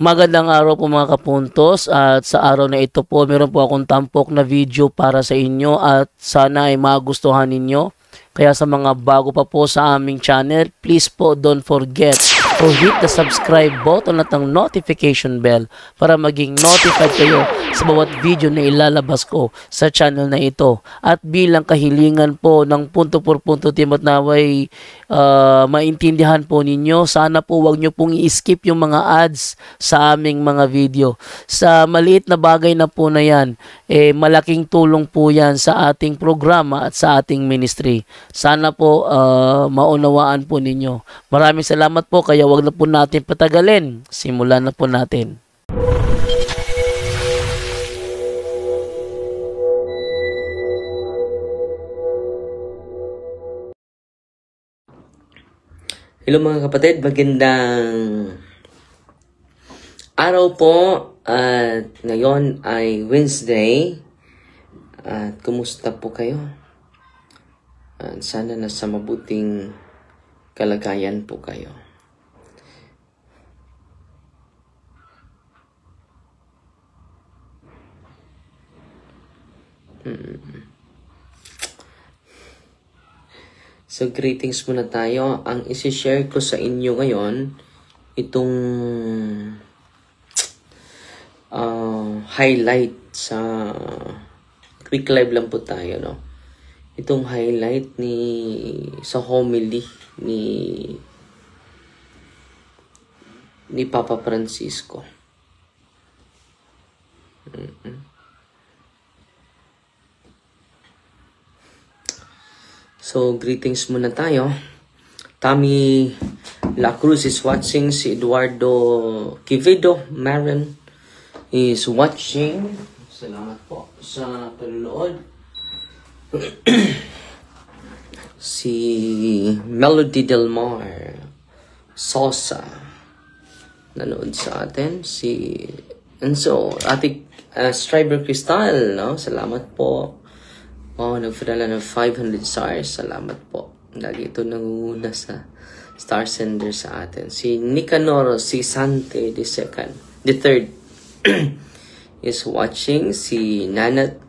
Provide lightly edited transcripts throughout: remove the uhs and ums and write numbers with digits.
Magandang araw po mga kapuntos, at sa araw na ito po meron po akong tampok na video para sa inyo at sana ay magustuhan ninyo. Kaya sa mga bago pa po sa aming channel, please po don't forget to hit the subscribe button at ang notification bell para maging notified kayo sa bawat video na ilalabas ko sa channel na ito. At bilang kahilingan po ng punto por punto team at naway maintindihan po ninyo, sana po wag nyo pong i-skip yung mga ads sa aming mga video. Sa maliit na bagay na po na yan, malaking tulong po yan sa ating programa at sa ating ministry. Sana po maunawaan po ninyo. Maraming salamat po, kaya wag na po natin patagalin. Simulan na po natin. Hello mga kapatid, magandang araw po at ngayon ay Wednesday at kumusta po kayo? At sana nasa mabuting kalagayan po kayo. So, greetings muna tayo. Ang isi-share ko sa inyo ngayon, itong highlight sa quick live lang po tayo, no? Itong highlight sa homily ni Papa Francisco. So, greetings muna tayo. Tami La Cruz is watching. Si Eduardo Quevedo Marin is watching. Salamat po sa panonood. Si Melody Del Mar Sosa nanood sa atin. And so, ating Striver Cristal, no? Salamat po. Oh, nagpadala ng 500 stars. Salamat po. Lagi ito nanguna sa star sender sa atin. Si Nicanor Sante the third is watching. Si Nanat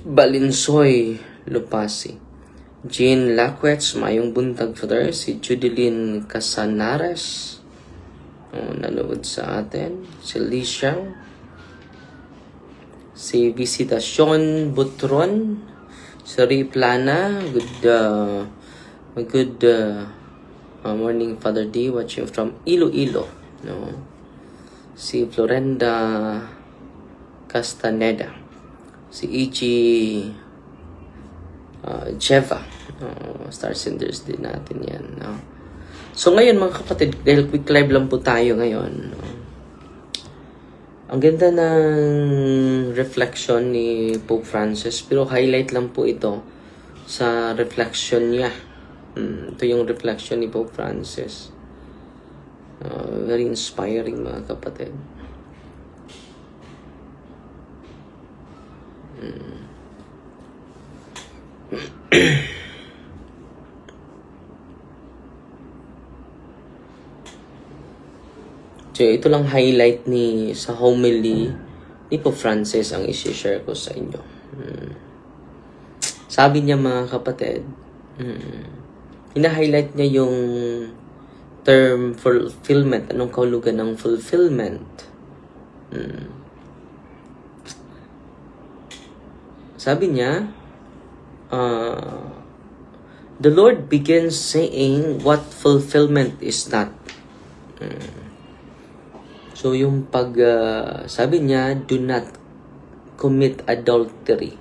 Balinsoy Lupasi. Jean Laquets, mayong buntag father. Si Judeline Casanares, nanood sa atin. Si Lisha. Si Visitacion Butron, si Riplana, good morning Father D, watching from Iloilo, no? Si Florenda Castaneda, si Ichi Jeva, star senders din natin yan, no? So ngayon mga kapatid, dahil quick live lang po tayo ngayon, no? Ang ganda ng reflection ni Pope Francis, pero highlight lang po ito sa reflection niya. Ito yung reflection ni Pope Francis. Very inspiring mga kapatid. So, ito lang highlight sa homily ni Pope Francis ang isi-share ko sa inyo. Sabi niya mga kapatid, ina-highlight niya yung term fulfillment. Anong kahulugan ng fulfillment? Sabi niya, the Lord begins saying what fulfillment is not. So, yung sabi niya, do not commit adultery.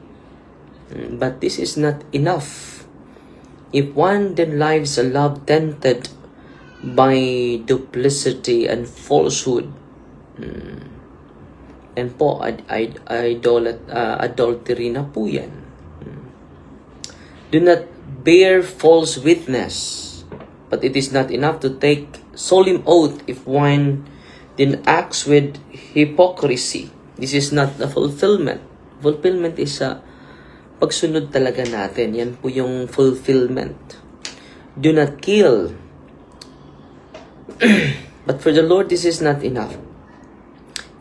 But this is not enough. If one then lives a love tainted by duplicity and falsehood, and po, adultery na po yan. Do not bear false witness. But it is not enough to take solemn oath if one then acts with hypocrisy. This is not the fulfillment. Fulfillment is pagsunod talaga natin. Yan po yung fulfillment. Do not kill. But for the Lord, this is not enough.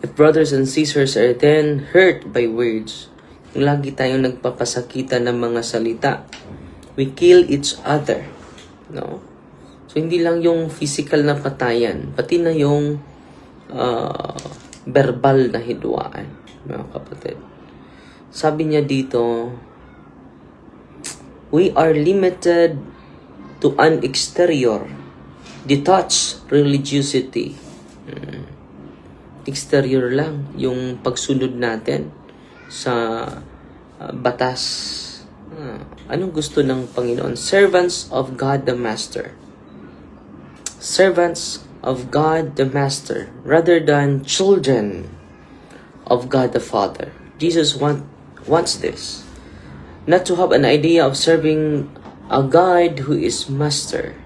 If brothers and sisters are then hurt by words, kung lagi tayong nagpapasakita ng mga salita, we kill each other. No? So, hindi lang yung physical na patayan, pati na yung verbal na hidwaan, mga kapatid. Sabi niya dito, we are limited to an exterior, detached religiosity. Exterior lang yung pagsunod natin sa batas. Anong gusto ng Panginoon? Servants of God the Master. Servants of God the Master rather than children of God the Father. Jesus wants this. Not to have an idea of serving a God who is Master,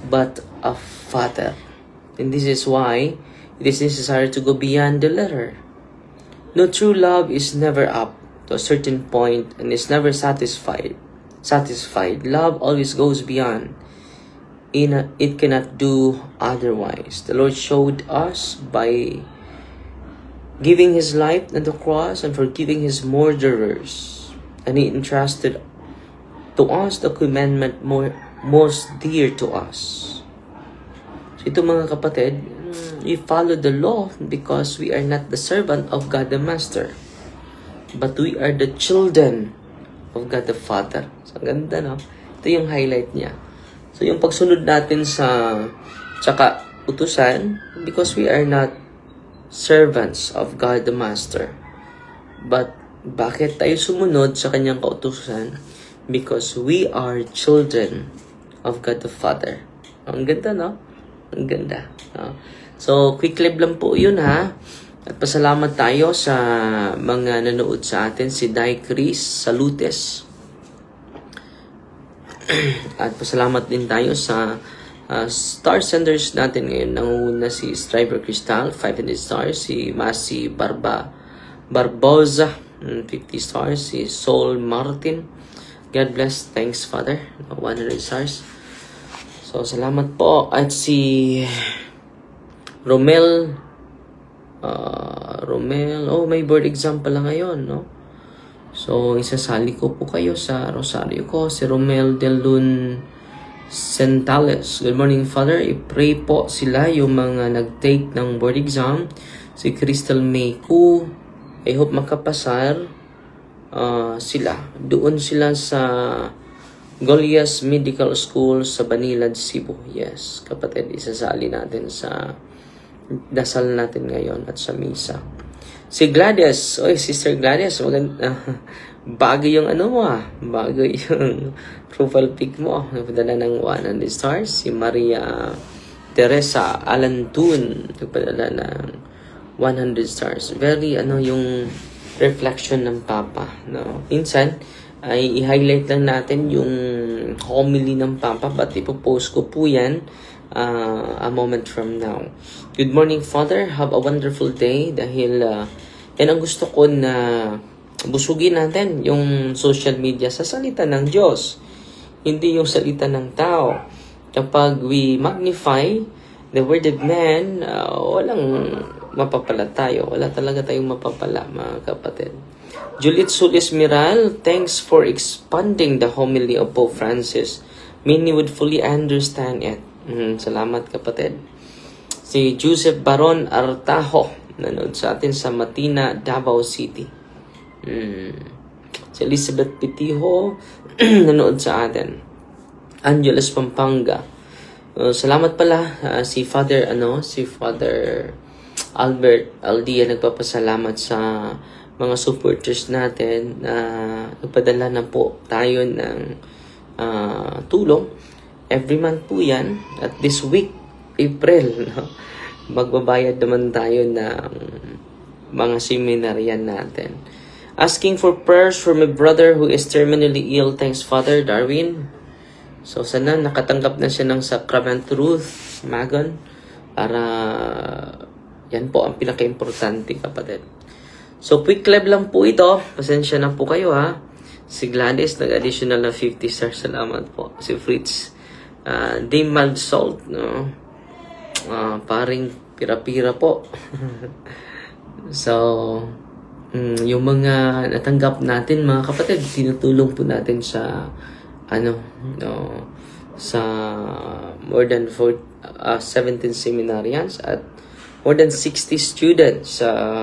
but a Father. And this is why it is necessary to go beyond the letter. No, true love is never up to a certain point and is never satisfied. Love always goes beyond. It cannot do otherwise. The Lord showed us by giving His life on the cross and forgiving His murderers. And He entrusted to us the commandment most dear to us. So ito mga kapatid, we follow the law because we are not the servant of God the Master, but we are the children of God the Father. So, ang ganda, no? Ito yung highlight niya. So, yung pagsunod natin sa tsaka utusan, because we are not servants of God the Master. But, bakit tayo sumunod sa kanyang kautusan? Because we are children of God the Father. Ang ganda, no? Ang ganda. No? So, quick live lang po yun, ha? At pasalamat tayo sa mga nanood sa atin. Si Dai Chris Salutes. At pasalamat din tayo sa star senders natin ngayon. Nanguna si Striver Crystal, 500 stars. Si Masi Barboza, 50 stars. Si Sol Martin. God bless. Thanks, Father. 100 stars. So, salamat po. At si Romel, may board exam pala ngayon, no? So, isasali ko po kayo sa Rosario ko. Si Romel Delun Centales. Good morning, Father. I-pray po sila yung mga nag-take ng board exam. Si Crystal May Ku. I hope makapasar sila. Doon sila sa Goliath Medical School sa Banilad, Cebu. Yes, kapatid, isasali natin sa dasal natin ngayon at sa misa. Si Gladys, Sister Gladys, bago yung bago yung profile pic mo. Nagpadala ng 100 stars. Si Maria Teresa Alantun, nagpadala ng 100 stars. Very, yung reflection ng Papa. No? Minsan, ay i-highlight lang natin yung homily ng Papa, but ipopost ko po yan a moment from now. Good morning, Father. Have a wonderful day. Dahil yan ang gusto ko na busugin natin yung social media sa salita ng Diyos, hindi yung salita ng tao. Kapag we magnify the word of man, walang mapapala tayo. Wala talaga tayong mapapala, mga kapatid. Juliet Solis Miral, thanks for expanding the homily of Pope Francis. Many would fully understand it. Salamat, kapatid. Si Joseph Baron Artajo, nanood sa atin sa Matina, Davao City. Si Elizabeth Pitiho, nanood sa atin. Angeles Pampanga. Salamat pala si Father Albert Aldia, nagpapasalamat sa mga supporters natin na nagpadala na po tayo ng tulong. Every month po yan. At this week, April, magbabayad naman tayo ng mga seminaryan natin. Asking for prayers for my brother who is terminally ill. Thanks, Father Darwin. So, sana nakatanggap na siya ng Sacrament Truth, Magon. Para yan po ang pinaka-importante, kapatid. So, quick live lang po ito. Pasensya na po kayo, ha. Si Gladys, nag-additional na 50 stars. Salamat po. Si Fritz. Dame Mild Salt, no? paring pira-pira po. So, yung mga natanggap natin mga kapatid, tinutulong po natin sa sa more than 17 seminarians at more than 60 students sa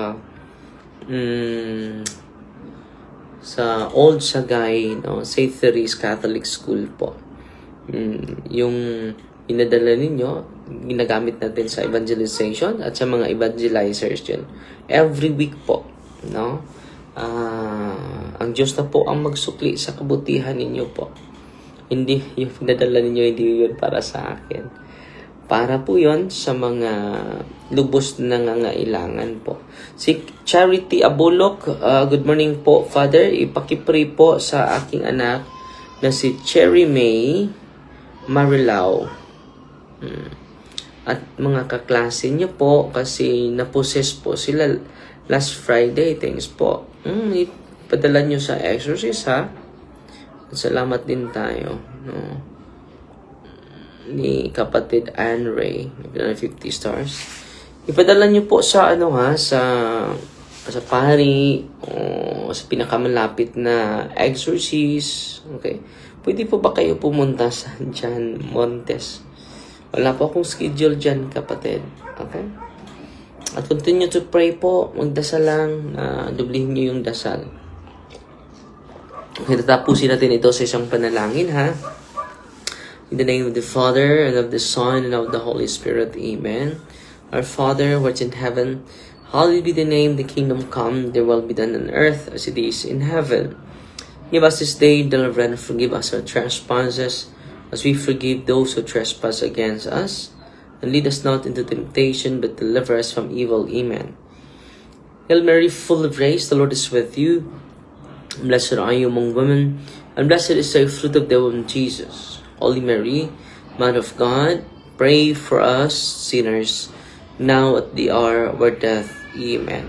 Old Sagay St. Therese Catholic School po. Yung inadala ninyo, ginagamit natin sa evangelization at sa mga evangelizers dyan. Every week po, ang Diyos na po ang magsukli sa kabutihan ninyo po. Hindi, yung pinadala ninyo, hindi yun para sa akin. Para po yun sa mga lubos na nangangailangan po. Si Charity Abulok, good morning po, Father. Ipakipray po sa aking anak na si Cherry May Marilao. At mga kaklase niyo po kasi naposes po sila last Friday. Thanks po. Ipadala niyo sa exorcist, ha? Salamat din tayo, ni kapatid Anne Ray, 50 stars. Ipadala niyo po sa sa pari o sa pinakamalapit na exorcist. Okay. Pwede po ba kayo pumunta sa Jan Montes? Wala po akong schedule dyan, kapatid. Okay? At continue to pray po. Magdasal lang. Dublihin niyo yung dasal. Okay, tatapusin natin ito sa isang panalangin, ha? In the name of the Father, and of the Son, and of the Holy Spirit. Amen. Our Father, who art in heaven, hallowed be the name, the kingdom come, their will be done on earth as it is in heaven. Give us this day daily bread, and forgive us our trespasses, as we forgive those who trespass against us. And lead us not into temptation, but deliver us from evil. Amen. Hail Mary, full of grace, the Lord is with you. Blessed are you among women, and blessed is the fruit of the womb, Jesus. Holy Mary, Mother of God, pray for us sinners, now at the hour of our death. Amen.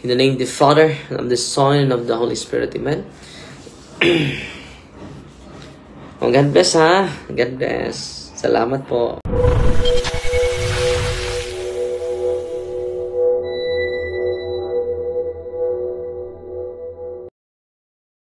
In the name of the Father, and of the Son, and of the Holy Spirit. Amen. God bless, ha? God bless. Salamat po.